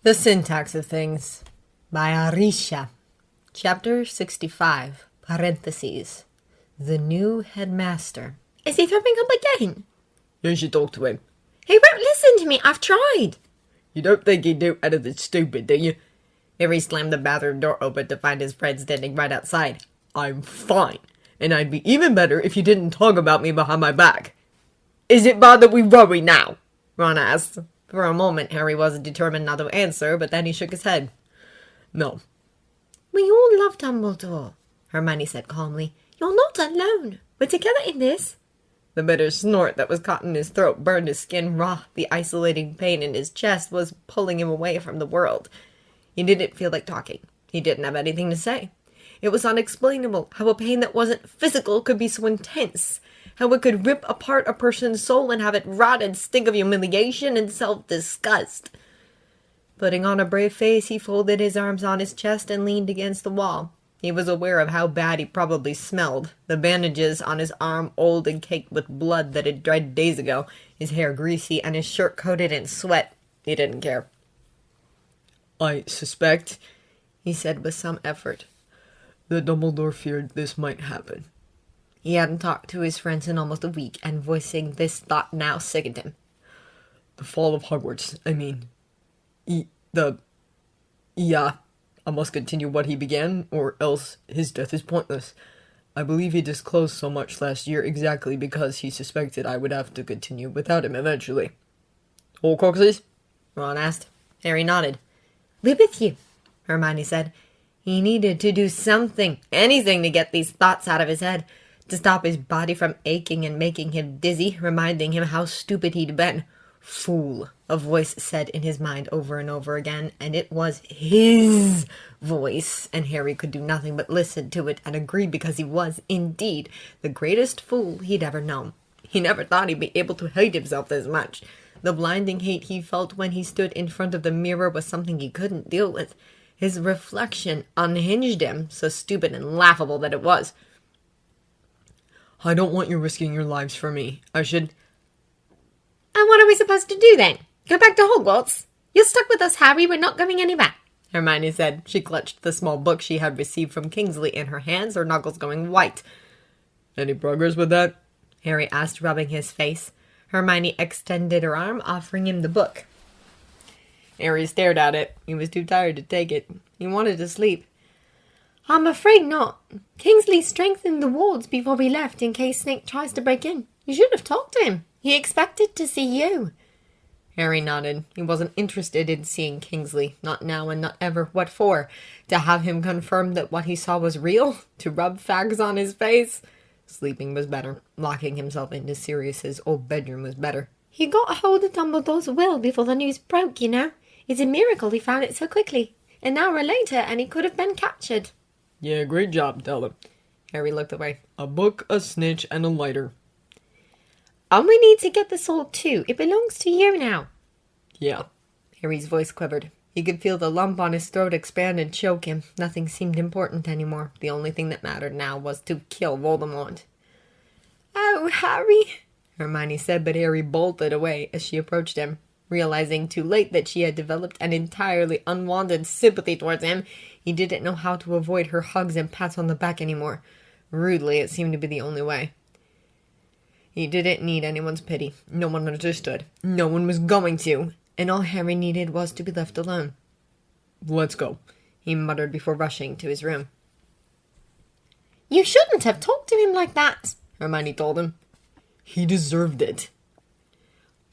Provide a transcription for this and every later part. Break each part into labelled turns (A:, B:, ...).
A: The Syntax of Things by Arisha. Chapter 65, parentheses. The New Headmaster.
B: Is he throwing up again?
C: You should talk to him.
B: He won't listen to me. I've tried.
C: You don't think he'd do anything stupid, do you?
A: Harry slammed the bathroom door open to find his friend standing right outside.
C: I'm fine, and I'd be even better if you didn't talk about me behind my back. Is it bad that we worry now?
A: Ron asked. For a moment, Harry wasn't determined not to answer, but then he shook his head.
C: No.
B: We all love Dumbledore, Hermione said calmly. You're not alone. We're together in this.
A: The bitter snort that was caught in his throat burned his skin raw. The isolating pain in his chest was pulling him away from the world. He didn't feel like talking. He didn't have anything to say. It was unexplainable how a pain that wasn't physical could be so intense. How it could rip apart a person's soul and have it rot and stink of humiliation and self-disgust. Putting on a brave face, he folded his arms on his chest and leaned against the wall. He was aware of how bad he probably smelled. The bandages on his arm old and caked with blood that had dried days ago, his hair greasy and his shirt coated in sweat. He didn't care.
C: I suspect,
A: he said with some effort,
C: that Dumbledore feared this might happen.
A: He hadn't talked to his friends in almost a week, and voicing this thought now sickened him.
C: The fall of Hogwarts, I mean. I must continue what he began, or else his death is pointless. I believe he disclosed so much last year exactly because he suspected I would have to continue without him eventually. Horcruxes?
A: Ron asked. Harry nodded.
B: We're with you,
A: Hermione said. He needed to do something, anything to get these thoughts out of his head, to stop his body from aching and making him dizzy, reminding him how stupid he'd been. Fool, a voice said in his mind over and over again, and it was his voice, and Harry could do nothing but listen to it and agree because he was, indeed, the greatest fool he'd ever known. He never thought he'd be able to hate himself this much. The blinding hate he felt when he stood in front of the mirror was something he couldn't deal with. His reflection unhinged him, so stupid and laughable that it was.
C: I don't want you risking your lives for me.
B: And what are we supposed to do then? Go back to Hogwarts? You're stuck with us, Harry. We're not going anywhere,
A: Hermione said. She clutched the small book she had received from Kingsley in her hands, her knuckles going white.
C: Any progress with that?
A: Harry asked, rubbing his face. Hermione extended her arm, offering him the book. Harry stared at it. He was too tired to take it. He wanted to sleep.
B: I'm afraid not. Kingsley strengthened the wards before we left in case Snape tries to break in. You should have talked to him. He expected to see you.
A: Harry nodded. He wasn't interested in seeing Kingsley. Not now and not ever. What for? To have him confirm that what he saw was real? To rub fags on his face? Sleeping was better. Locking himself into Sirius's old bedroom was better.
B: He got a hold of Dumbledore's will before the news broke, you know. It's a miracle he found it so quickly. An hour later and he could have been captured.
C: Yeah, great job, tell him.
A: Harry looked away.
C: A book, a snitch, and a lighter.
B: We need to get the sword too. It belongs to you now.
C: Yeah.
A: Harry's voice quivered. He could feel the lump on his throat expand and choke him. Nothing seemed important anymore. The only thing that mattered now was to kill Voldemort.
B: Oh, Harry,
A: Hermione said, but Harry bolted away as she approached him. Realizing too late that she had developed an entirely unwanted sympathy towards him, he didn't know how to avoid her hugs and pats on the back anymore. Rudely, it seemed to be the only way. He didn't need anyone's pity. No one understood. No one was going to. And all Harry needed was to be left alone.
C: Let's go,
A: he muttered before rushing to his room.
B: You shouldn't have talked to him like that,
A: Hermione told him.
C: He deserved it.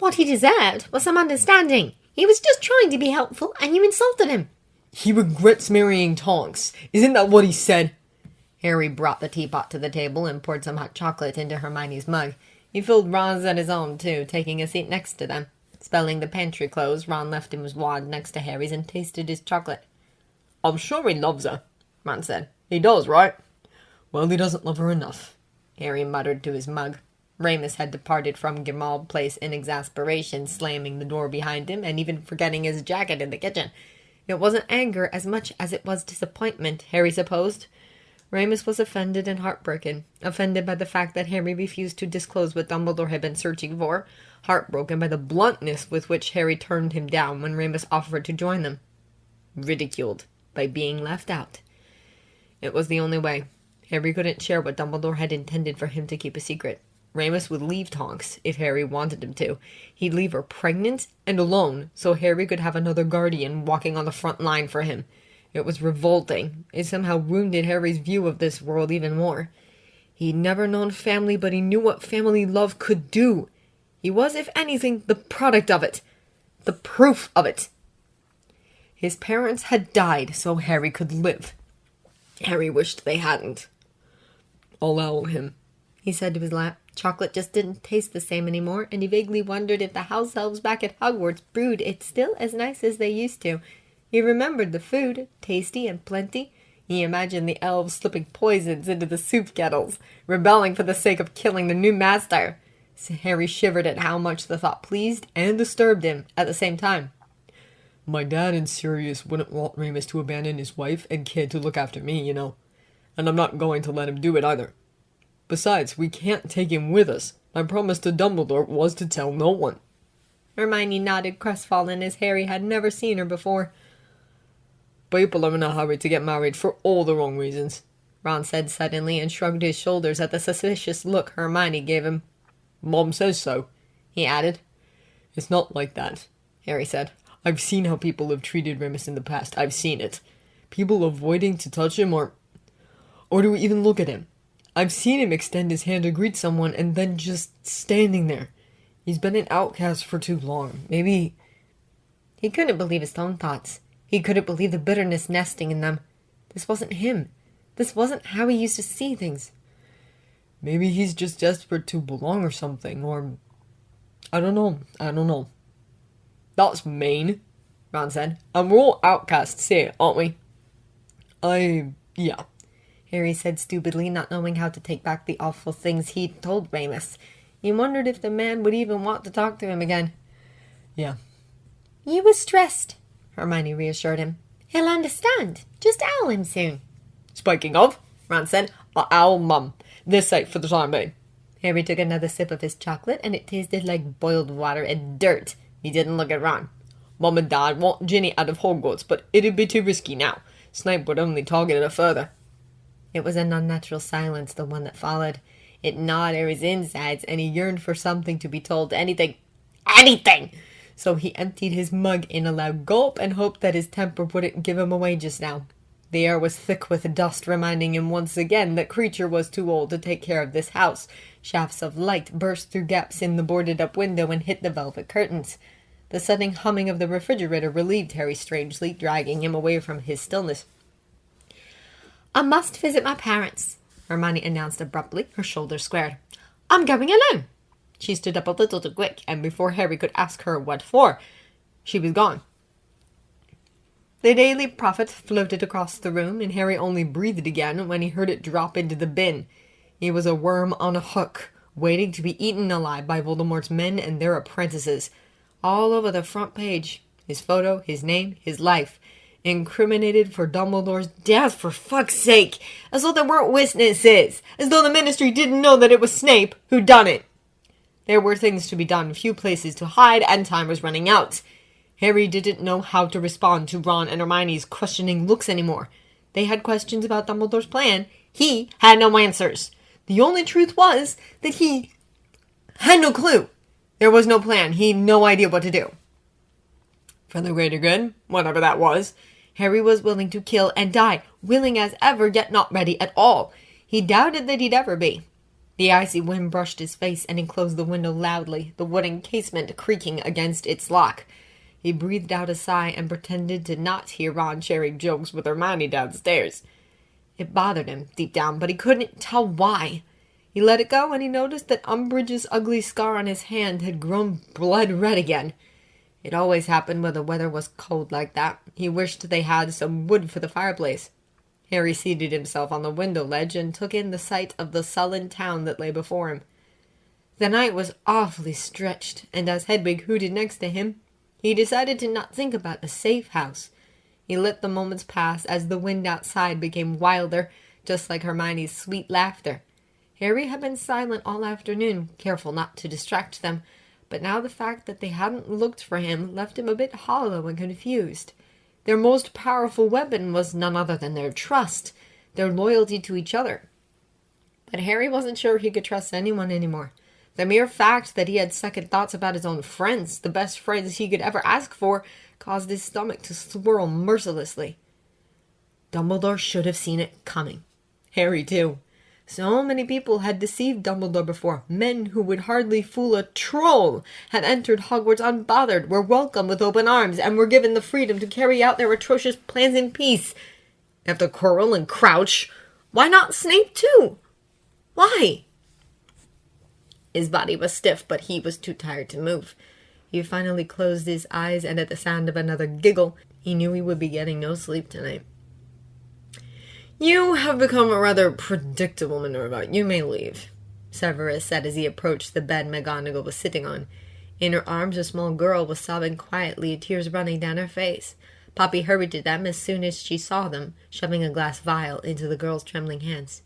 B: What he deserved was some understanding. He was just trying to be helpful, and you insulted him.
C: He regrets marrying Tonks. Isn't that what he said?
A: Harry brought the teapot to the table and poured some hot chocolate into Hermione's mug. He filled Ron's and his own, too, taking a seat next to them. Spelling the pantry closed, Ron left him his wand next to Harry's and tasted his chocolate.
C: I'm sure he loves her,
A: Ron said.
C: He does, right? Well, he doesn't love her enough,
A: Harry muttered to his mug. Remus had departed from Grimmauld Place in exasperation, slamming the door behind him and even forgetting his jacket in the kitchen. It wasn't anger as much as it was disappointment, Harry supposed. Remus was offended and heartbroken, offended by the fact that Harry refused to disclose what Dumbledore had been searching for, heartbroken by the bluntness with which Harry turned him down when Remus offered to join them. Ridiculed by being left out. It was the only way. Harry couldn't share what Dumbledore had intended for him to keep a secret. Remus would leave Tonks if Harry wanted him to. He'd leave her pregnant and alone so Harry could have another guardian walking on the front line for him. It was revolting. It somehow wounded Harry's view of this world even more. He'd never known family, but he knew what family love could do. He was, if anything, the product of it. The proof of it. His parents had died so Harry could live. Harry wished they hadn't.
C: Allow him,
B: he said to his lap. Chocolate just didn't taste the same anymore, and he vaguely wondered if the house elves back at Hogwarts brewed it still as nice as they used to. He remembered the food, tasty and plenty. He imagined the elves slipping poisons into the soup kettles, rebelling for the sake of killing the new master. So Harry shivered at how much the thought pleased and disturbed him at the same time.
C: My dad and Sirius wouldn't want Remus to abandon his wife and kid to look after me, you know. And I'm not going to let him do it either. Besides, we can't take him with us. My promise to Dumbledore was to tell no one.
B: Hermione nodded crestfallen as Harry had never seen her before.
C: People are in a hurry to get married for all the wrong reasons,
B: Ron said suddenly and shrugged his shoulders at the suspicious look Hermione gave him.
C: Mom says so,
B: he added.
C: It's not like that, Harry said. I've seen how people have treated Remus in the past. I've seen it. People avoiding to touch him or to even look at him. I've seen him extend his hand to greet someone and then just standing there. He's been an outcast for too long. Maybe...
B: He couldn't believe his own thoughts. He couldn't believe the bitterness nesting in them. This wasn't him. This wasn't how he used to see things.
C: Maybe he's just desperate to belong or something, or... I don't know. That's mean, Ron said. And we're all outcasts here, aren't we? Yeah,
B: Harry said stupidly, not knowing how to take back the awful things he'd told Remus. He wondered if the man would even want to talk to him again.
C: Yeah.
B: You were stressed, Hermione reassured him. He'll understand. Just owl him soon.
C: Speaking of, Ron said, I'll owl Mum. This safe for the time being.
B: Harry took another sip of his chocolate, and it tasted like boiled water and dirt. He didn't look at Ron.
C: Mum and Dad want Ginny out of Hogwarts, but it'd be too risky now. Snape would only target her further.
B: It was an unnatural silence, the one that followed. It gnawed Harry's insides, and he yearned for something to be told. Anything! So he emptied his mug in a loud gulp and hoped that his temper wouldn't give him away just now. The air was thick with dust, reminding him once again that Creature was too old to take care of this house. Shafts of light burst through gaps in the boarded-up window and hit the velvet curtains. The sudden humming of the refrigerator relieved Harry strangely, dragging him away from his stillness. I must visit my parents, Hermione announced abruptly, her shoulders squared. I'm going alone. She stood up a little too quick, and before Harry could ask her what for, she was gone. The Daily Prophet floated across the room, and Harry only breathed again when he heard it drop into the bin. He was a worm on a hook, waiting to be eaten alive by Voldemort's men and their apprentices. All over the front page, his photo, his name, his life. Incriminated for Dumbledore's death, for fuck's sake! As though there weren't witnesses! As though the Ministry didn't know that it was Snape who done it! There were things to be done, few places to hide, and time was running out. Harry didn't know how to respond to Ron and Hermione's questioning looks anymore. They had questions about Dumbledore's plan. He had no answers. The only truth was that he had no clue. There was no plan. He had no idea what to do. For the greater good, whatever that was, Harry was willing to kill and die, willing as ever, yet not ready at all. He doubted that he'd ever be. The icy wind brushed his face and enclosed the window loudly, the wooden casement creaking against its lock. He breathed out a sigh and pretended to not hear Ron sharing jokes with Hermione downstairs. It bothered him, deep down, but he couldn't tell why. He let it go, and he noticed that Umbridge's ugly scar on his hand had grown blood red again. It always happened when the weather was cold like that. He wished they had some wood for the fireplace. Harry seated himself on the window ledge and took in the sight of the sullen town that lay before him. The night was awfully stretched, and as Hedwig hooted next to him, he decided to not think about a safe house. He let the moments pass as the wind outside became wilder, just like Hermione's sweet laughter. Harry had been silent all afternoon, careful not to distract them, but now the fact that they hadn't looked for him left him a bit hollow and confused. Their most powerful weapon was none other than their trust, their loyalty to each other. But Harry wasn't sure he could trust anyone anymore. The mere fact that he had second thoughts about his own friends, the best friends he could ever ask for, caused his stomach to swirl mercilessly. Dumbledore should have seen it coming. Harry, too. So many people had deceived Dumbledore before. Men who would hardly fool a troll had entered Hogwarts unbothered, were welcomed with open arms, and were given the freedom to carry out their atrocious plans in peace. After Quirrell and Crouch, why not Snape too? Why? His body was stiff, but he was too tired to move. He finally closed his eyes, and at the sound of another giggle, he knew he would be getting no sleep tonight. "You have become rather predictable, Minerva. You may leave," Severus said as he approached the bed McGonagall was sitting on. In her arms, a small girl was sobbing quietly, tears running down her face. Poppy hurried to them as soon as she saw them, shoving a glass vial into the girl's trembling hands.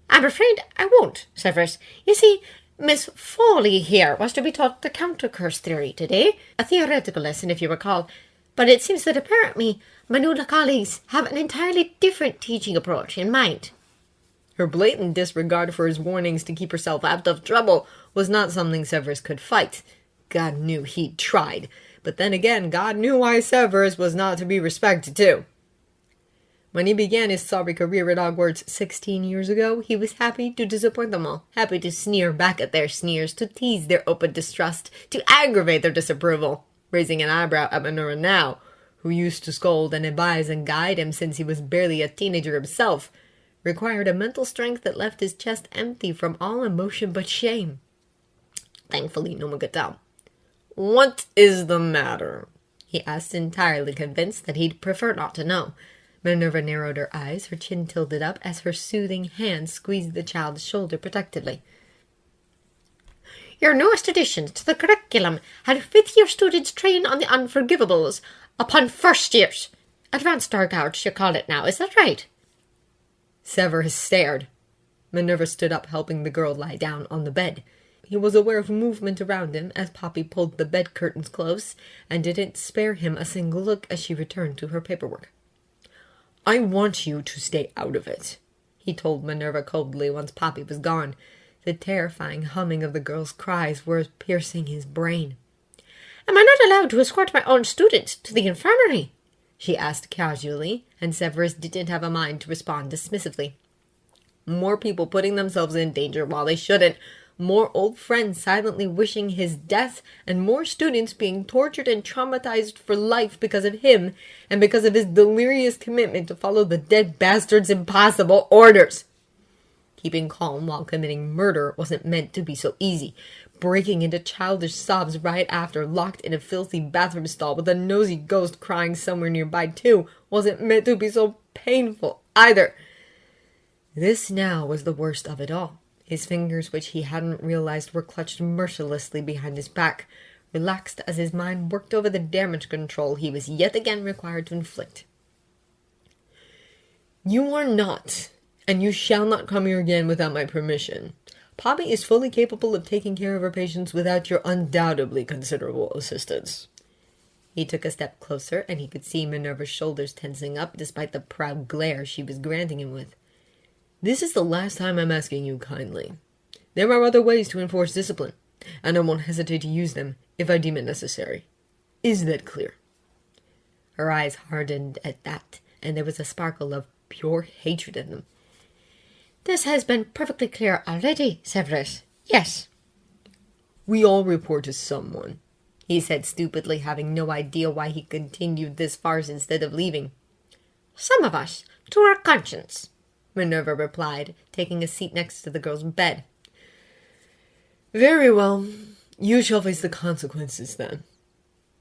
B: "I'm afraid I won't, Severus. You see, Miss Foley here was to be taught the counter-curse theory today, a theoretical lesson if you recall, but it seems that apparently my new colleagues have an entirely different teaching approach in mind." Her blatant disregard for his warnings to keep herself out of trouble was not something Severus could fight. God knew he'd tried, but then again, God knew why Severus was not to be respected too. When he began his sorry career at Hogwarts 16 years ago, he was happy to disappoint them all, happy to sneer back at their sneers, to tease their open distrust, to aggravate their disapproval. Raising an eyebrow at Minerva now, who used to scold and advise and guide him since he was barely a teenager himself, required a mental strength that left his chest empty from all emotion but shame. Thankfully, no one could tell. "What is the matter?" he asked, entirely convinced that he'd prefer not to know. Minerva narrowed her eyes, her chin tilted up as her soothing hand squeezed the child's shoulder protectively. "Your newest additions to the curriculum had fifth-year students train on the unforgivables upon first years. Advanced Dark Arts, you call it now, is that right?" Severus stared. Minerva stood up, helping the girl lie down on the bed. He was aware of movement around him as Poppy pulled the bed curtains close, and didn't spare him a single look as she returned to her paperwork. "I want you to stay out of it," he told Minerva coldly once Poppy was gone. The terrifying humming of the girl's cries was piercing his brain. "Am I not allowed to escort my own students to the infirmary?" she asked casually, and Severus didn't have a mind to respond dismissively. More people putting themselves in danger while they shouldn't, more old friends silently wishing his death, and more students being tortured and traumatized for life because of him, and because of his delirious commitment to follow the dead bastard's impossible orders. Keeping calm while committing murder wasn't meant to be so easy. Breaking into childish sobs right after, locked in a filthy bathroom stall with a nosy ghost crying somewhere nearby too, wasn't meant to be so painful either. This now was the worst of it all. His fingers, which he hadn't realized were clutched mercilessly behind his back, relaxed as his mind worked over the damage control he was yet again required to inflict. "You are not, and you shall not come here again without my permission. Poppy is fully capable of taking care of her patients without your undoubtedly considerable assistance." He took a step closer, and he could see Minerva's shoulders tensing up despite the proud glare she was granting him with. "This is the last time I'm asking you kindly. There are other ways to enforce discipline, and I won't hesitate to use them if I deem it necessary. Is that clear?" Her eyes hardened at that, and there was a sparkle of pure hatred in them. "This has been perfectly clear already, Severus. Yes." "We all report to someone," he said stupidly, having no idea why he continued this farce instead of leaving. "Some of us, to our conscience," Minerva replied, taking a seat next to the girl's bed. "Very well. You shall face the consequences, then."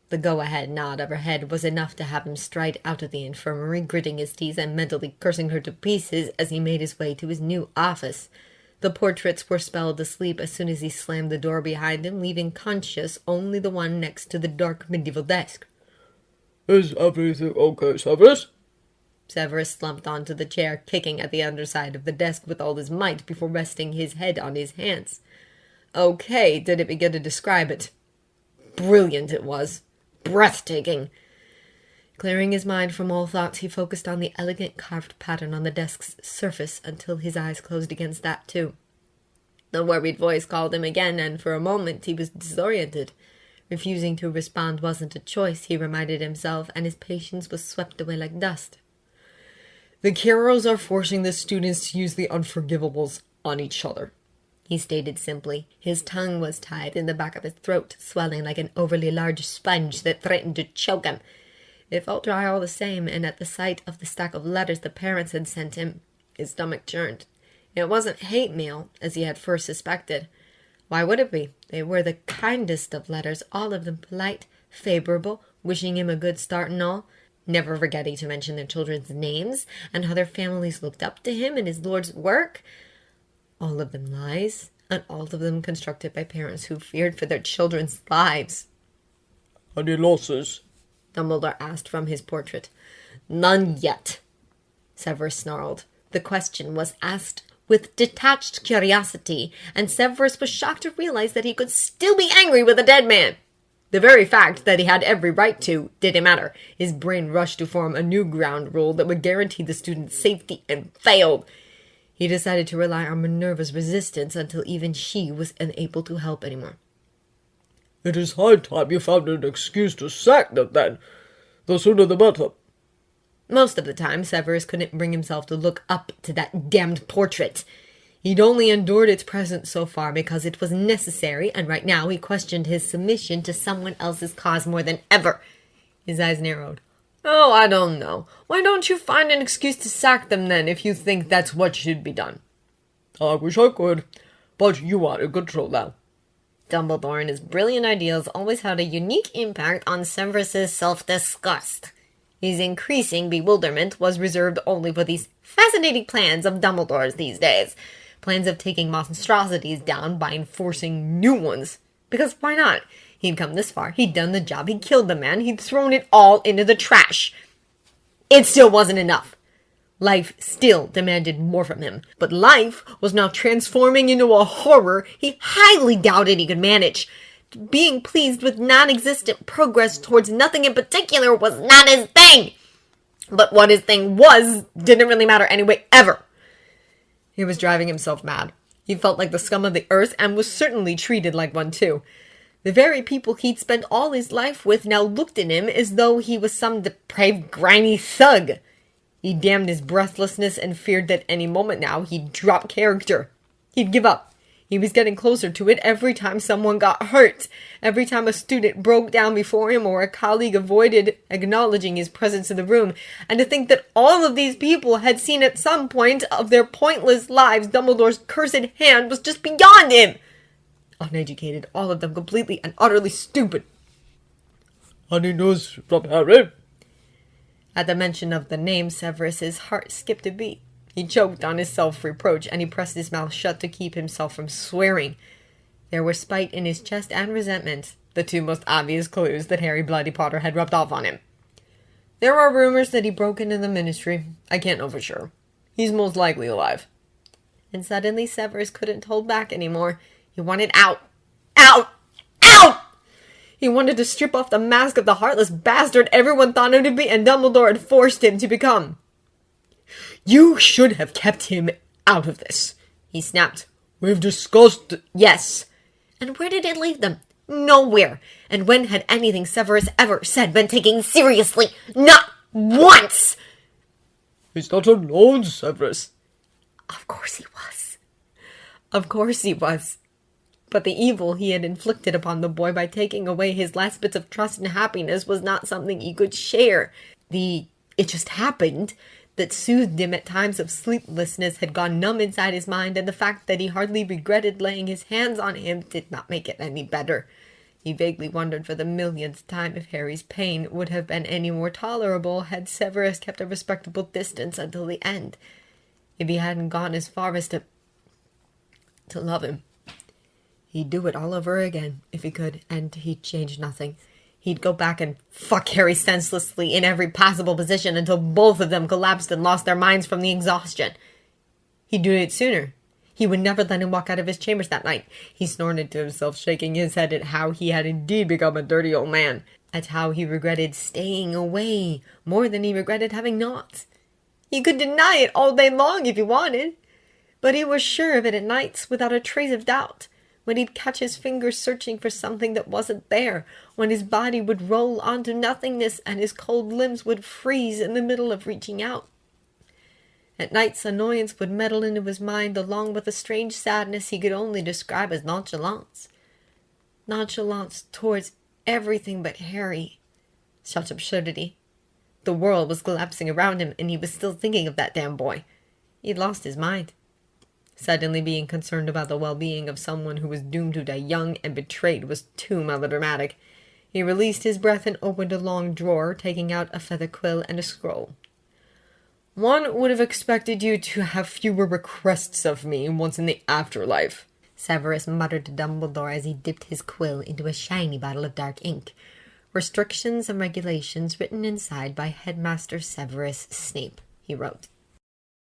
B: The go-ahead nod of her head was enough to have him stride out of the infirmary, gritting his teeth and mentally cursing her to pieces as he made his way to his new office. The portraits were spelled asleep as soon as he slammed the door behind him, leaving conscious only the one next to the dark medieval desk.
C: "Is everything okay, Severus?"
B: Severus slumped onto the chair, kicking at the underside of the desk with all his might before resting his head on his hands. Okay, did it begin to describe it? Brilliant it was. Breathtaking. Clearing his mind from all thoughts, he focused on the elegant carved pattern on the desk's surface until his eyes closed against that too. The worried voice called him again, and for a moment he was disoriented. Refusing to respond wasn't a choice, he reminded himself, and his patience was swept away like dust.
C: The Carrows are forcing the students to use the unforgivables on each other,
B: he stated simply. His tongue was tied in the back of his throat, swelling like an overly large sponge that threatened to choke him. It felt dry all the same, and at the sight of the stack of letters the parents had sent him, his stomach churned. It wasn't hate mail, as he had first suspected. Why would it be? They were the kindest of letters, all of them polite, favorable, wishing him a good start and all, never forgetting to mention their children's names and how their families looked up to him and his Lord's work. All of them lies, and all of them constructed by parents who feared for their children's lives.
C: Any losses?
B: Dumbledore asked from his portrait. None yet, Severus snarled. The question was asked with detached curiosity, and Severus was shocked to realize that he could still be angry with a dead man. The very fact that he had every right to didn't matter. His brain rushed to form a new ground rule that would guarantee the student's safety and failed. He decided to rely on Minerva's resistance until even she was unable to help anymore.
C: It is high time you found an excuse to sack them then. The sooner the better.
B: Most of the time, Severus couldn't bring himself to look up to that damned portrait. He'd only endured its presence so far because it was necessary, and right now he questioned his submission to someone else's cause more than ever. His eyes narrowed. Oh, I don't know. Why don't you find an excuse to sack them then, if you think that's what should be done?
C: I wish I could, but you are in control now.
B: Dumbledore and his brilliant ideas always had a unique impact on Severus's self-disgust. His increasing bewilderment was reserved only for these fascinating plans of Dumbledore's these days. Plans of taking monstrosities down by enforcing new ones. Because why not? He'd come this far. He'd done the job. He'd killed the man. He'd thrown it all into the trash. It still wasn't enough. Life still demanded more from him. But life was now transforming into a horror he highly doubted he could manage. Being pleased with non-existent progress towards nothing in particular was not his thing. But what his thing was didn't really matter anyway, ever. He was driving himself mad. He felt like the scum of the earth and was certainly treated like one too. The very people he'd spent all his life with now looked at him as though he was some depraved, grimy thug. He damned his breathlessness and feared that any moment now he'd drop character. He'd give up. He was getting closer to it every time someone got hurt, every time a student broke down before him or a colleague avoided acknowledging his presence in the room. And to think that all of these people had seen at some point of their pointless lives Dumbledore's cursed hand was just beyond him. Uneducated, all of them completely and utterly stupid.
C: Any news from Harry?
B: At the mention of the name, Severus's heart skipped a beat. He choked on his self-reproach, and he pressed his mouth shut to keep himself from swearing. There were spite in his chest and resentment, the two most obvious clues that Harry Bloody Potter had rubbed off on him. There are rumors that he broke into the ministry. I can't know for sure. He's most likely alive. And suddenly Severus couldn't hold back anymore. He wanted out. Out! Out! He wanted to strip off the mask of the heartless bastard everyone thought him to be, and Dumbledore had forced him to become. You should have kept him out of this, he snapped.
C: We've discussed...
B: Yes. And where did it leave them? Nowhere. And when had anything Severus ever said been taken seriously? Not once!
C: He's not alone, Severus.
B: Of course he was. Of course he was. But the evil he had inflicted upon the boy by taking away his last bits of trust and happiness was not something he could share. It just happened that soothed him at times of sleeplessness had gone numb inside his mind, and the fact that he hardly regretted laying his hands on him did not make it any better. He vaguely wondered for the millionth time if Harry's pain would have been any more tolerable had Severus kept a respectable distance until the end. If he hadn't gone as far as to love him. He'd do it all over again, if he could, and he'd change nothing. He'd go back and fuck Harry senselessly in every possible position until both of them collapsed and lost their minds from the exhaustion. He'd do it sooner. He would never let him walk out of his chambers that night. He snorted to himself, shaking his head at how he had indeed become a dirty old man, at how he regretted staying away more than he regretted having not. He could deny it all day long if he wanted, but he was sure of it at nights without a trace of doubt, when he'd catch his fingers searching for something that wasn't there, when his body would roll onto nothingness and his cold limbs would freeze in the middle of reaching out. At nights, annoyance would meddle into his mind along with a strange sadness he could only describe as nonchalance. Nonchalance towards everything but Harry. Such absurdity. The world was collapsing around him, and he was still thinking of that damn boy. He'd lost his mind. Suddenly being concerned about the well-being of someone who was doomed to die young and betrayed was too melodramatic. He released his breath and opened a long drawer, taking out a feather quill and a scroll.
C: One would have expected you to have fewer requests of me once in the afterlife,
B: Severus muttered to Dumbledore as he dipped his quill into a shiny bottle of dark ink. Restrictions and regulations written inside by Headmaster Severus Snape, he wrote.